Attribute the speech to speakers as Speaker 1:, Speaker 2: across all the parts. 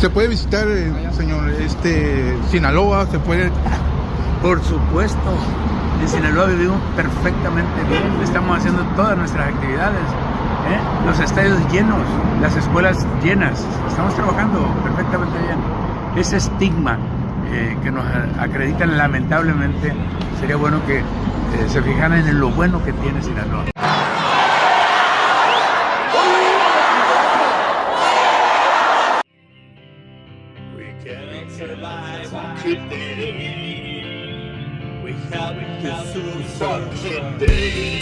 Speaker 1: ¿Se puede visitar, señor, Sinaloa? ¿Se puede?
Speaker 2: Por supuesto, en Sinaloa vivimos perfectamente bien, estamos haciendo todas nuestras actividades, los estadios llenos, las escuelas llenas, estamos trabajando perfectamente bien. Ese estigma que nos acreditan lamentablemente, sería bueno que se fijaran en lo bueno que tiene Sinaloa.
Speaker 3: We have to do fucking day.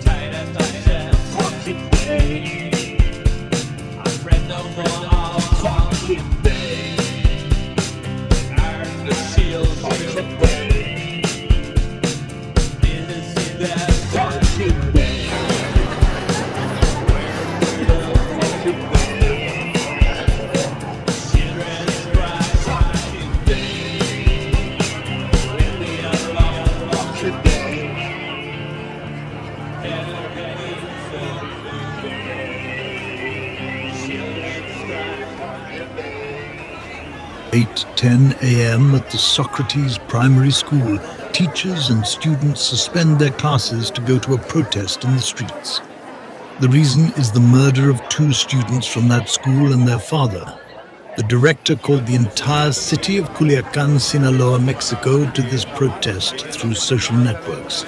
Speaker 3: Tight as I said, fucking day. I'm red no more, fucking day. Iron the shield, fucking day. Didn't see that fucking day. Where the fucking day? Children's cry, fucking day.
Speaker 4: 8:10 a.m. at the Socrates Primary School, teachers and students suspend their classes to go to a protest in the streets. The reason is the murder of 2 students from that school and their father. The director called the entire city of Culiacán, Sinaloa, Mexico, to this protest through social networks,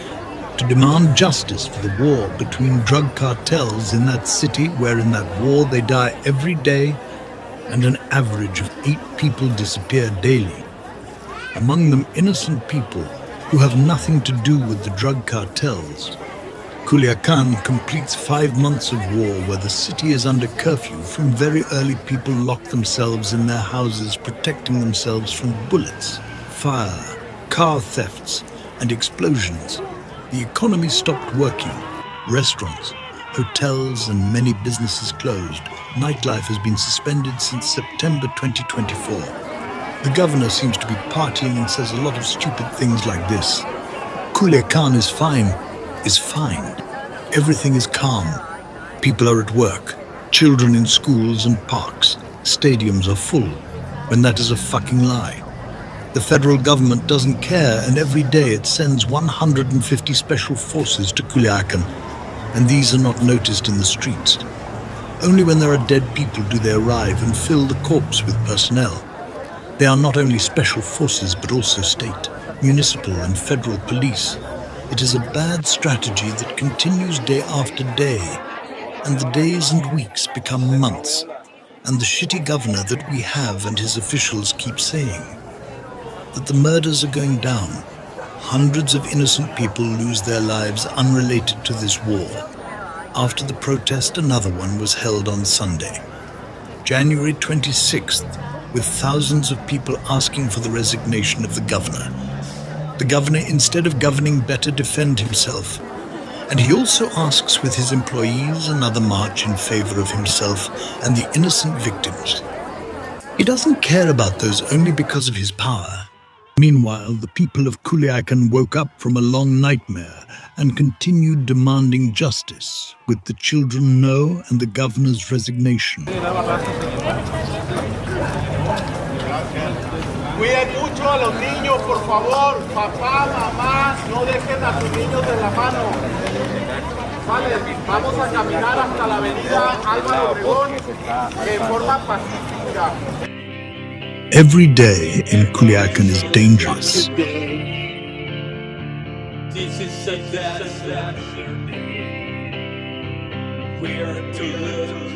Speaker 4: to demand justice for the war between drug cartels in that city, where in that war they die every day and an average of 8 people disappear daily. Among them innocent people who have nothing to do with the drug cartels. Culiacán completes 5 months of war where the city is under curfew. From very early, people lock themselves in their houses, protecting themselves from bullets, fire, car thefts, and explosions. The economy stopped working. Restaurants, hotels, and many businesses closed. Nightlife has been suspended since September 2024. The governor seems to be partying and says a lot of stupid things like this. Culiacán is fine. Everything is calm. People are at work. Children in schools and parks. Stadiums are full. When that is a fucking lie. The federal government doesn't care, and every day it sends 150 special forces to Culiacán, and these are not noticed in the streets. Only when there are dead people do they arrive and fill the corpse with personnel. They are not only special forces but also state, municipal and federal police. It is a bad strategy that continues day after day, and the days and weeks become months, and the shitty governor that we have and his officials keep saying that the murders are going down. Hundreds of innocent people lose their lives unrelated to this war. After the protest, another one was held on Sunday, January 26th, with thousands of people asking for the resignation of the governor. The governor, instead of governing, better defend himself. And he also asks with his employees another march in favor of himself and the innocent victims. He doesn't care about those only because of his power. Meanwhile, the people of Culiacán woke up from a long nightmare and continued demanding justice, with the children no and the governor's resignation.
Speaker 5: Cuiden mucho a los niños, por favor. Papá, mamá, no dejen a sus niños de la mano. Vale, vamos a caminar hasta la avenida Álvaro Obregón de forma pacífica.
Speaker 4: Every day in Culiacán is dangerous.
Speaker 3: This is a disaster. We're to live.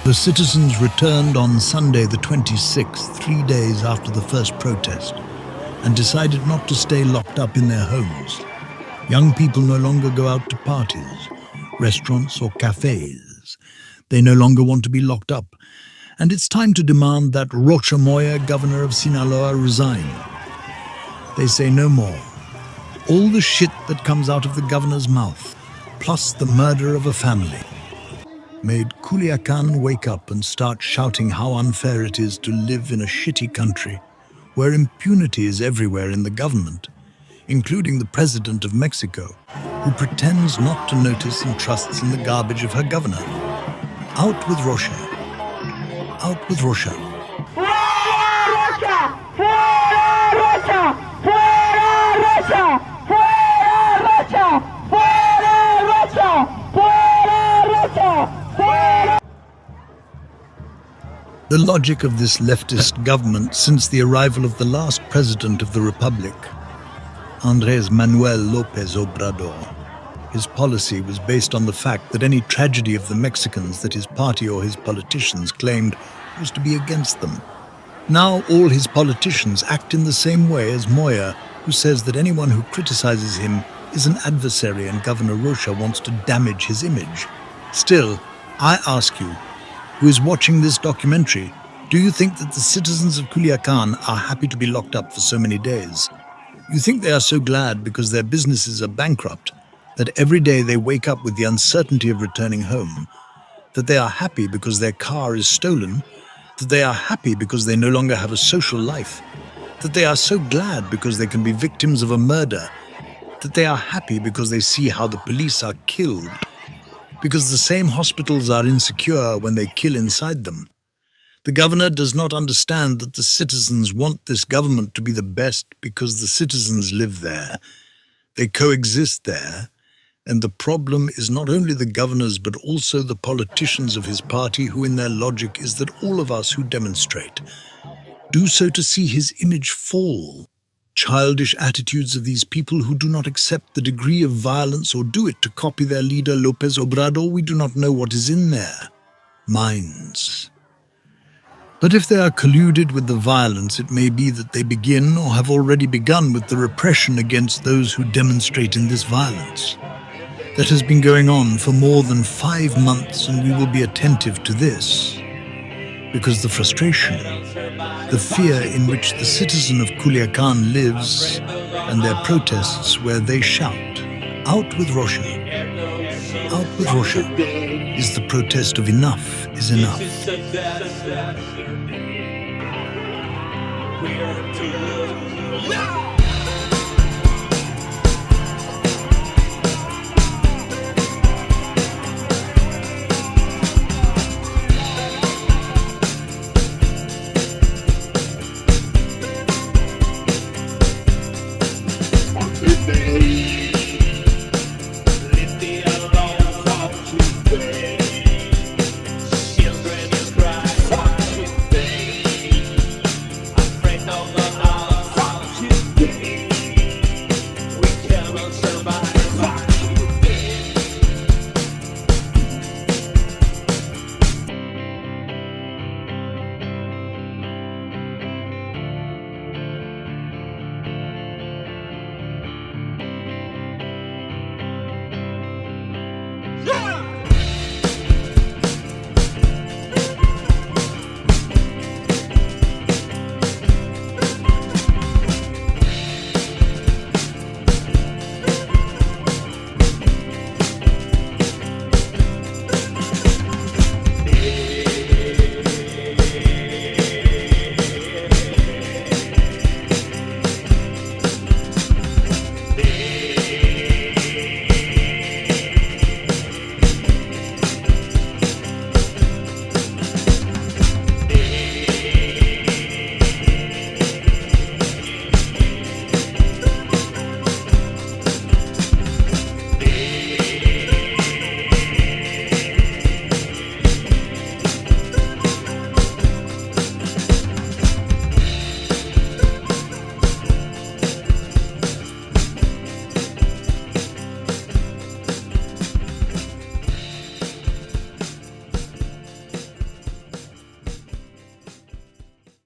Speaker 4: The citizens returned on Sunday the 26th, 3 days after the first protest, and decided not to stay locked up in their homes. Young people no longer go out to parties, restaurants or cafes. They no longer want to be locked up, and it's time to demand that Rocha Moya, governor of Sinaloa, resign. They say no more. All the shit that comes out of the governor's mouth, plus the murder of a family, made Culiacán wake up and start shouting how unfair it is to live in a shitty country where impunity is everywhere in the government, including the president of Mexico, who pretends not to notice and trusts in the garbage of her governor. Out with Rocha. Out with Rocha.
Speaker 6: ¡Fuera Rocha! ¡Fuera Rocha! ¡Fuera Rocha! ¡Fuera Rocha! ¡Fuera Rocha! ¡Fuera Rocha!
Speaker 4: The logic of this leftist government since the arrival of the last president of the Republic, Andrés Manuel López Obrador. His policy was based on the fact that any tragedy of the Mexicans that his party or his politicians claimed was to be against them. Now all his politicians act in the same way as Moya, who says that anyone who criticizes him is an adversary and Governor Rocha wants to damage his image. Still, I ask you, who is watching this documentary, do you think that the citizens of Culiacán are happy to be locked up for so many days? You think they are so glad because their businesses are bankrupt? that every day they wake up with the uncertainty of returning home, that they are happy because their car is stolen, that they are happy because they no longer have a social life, that they are so glad because they can be victims of a murder, that they are happy because they see how the police are killed, because the same hospitals are insecure when they kill inside them. The governor does not understand that the citizens want this government to be the best because the citizens live there. They coexist there. And the problem is not only the governors but also the politicians of his party who in their logic is that all of us who demonstrate do so to see his image fall. Childish attitudes of these people who do not accept the degree of violence or do it to copy their leader López Obrador, we do not know what is in their minds. But if they are colluded with the violence, it may be that they begin or have already begun with the repression against those who demonstrate in this violence. That has been going on for more than 5 months, and we will be attentive to this. Because the frustration, the fear in which the citizen of Culiacán lives, and their protests where they shout, "Out with Russia! Out with Russia!" is the protest of enough is enough.
Speaker 3: We're to lose.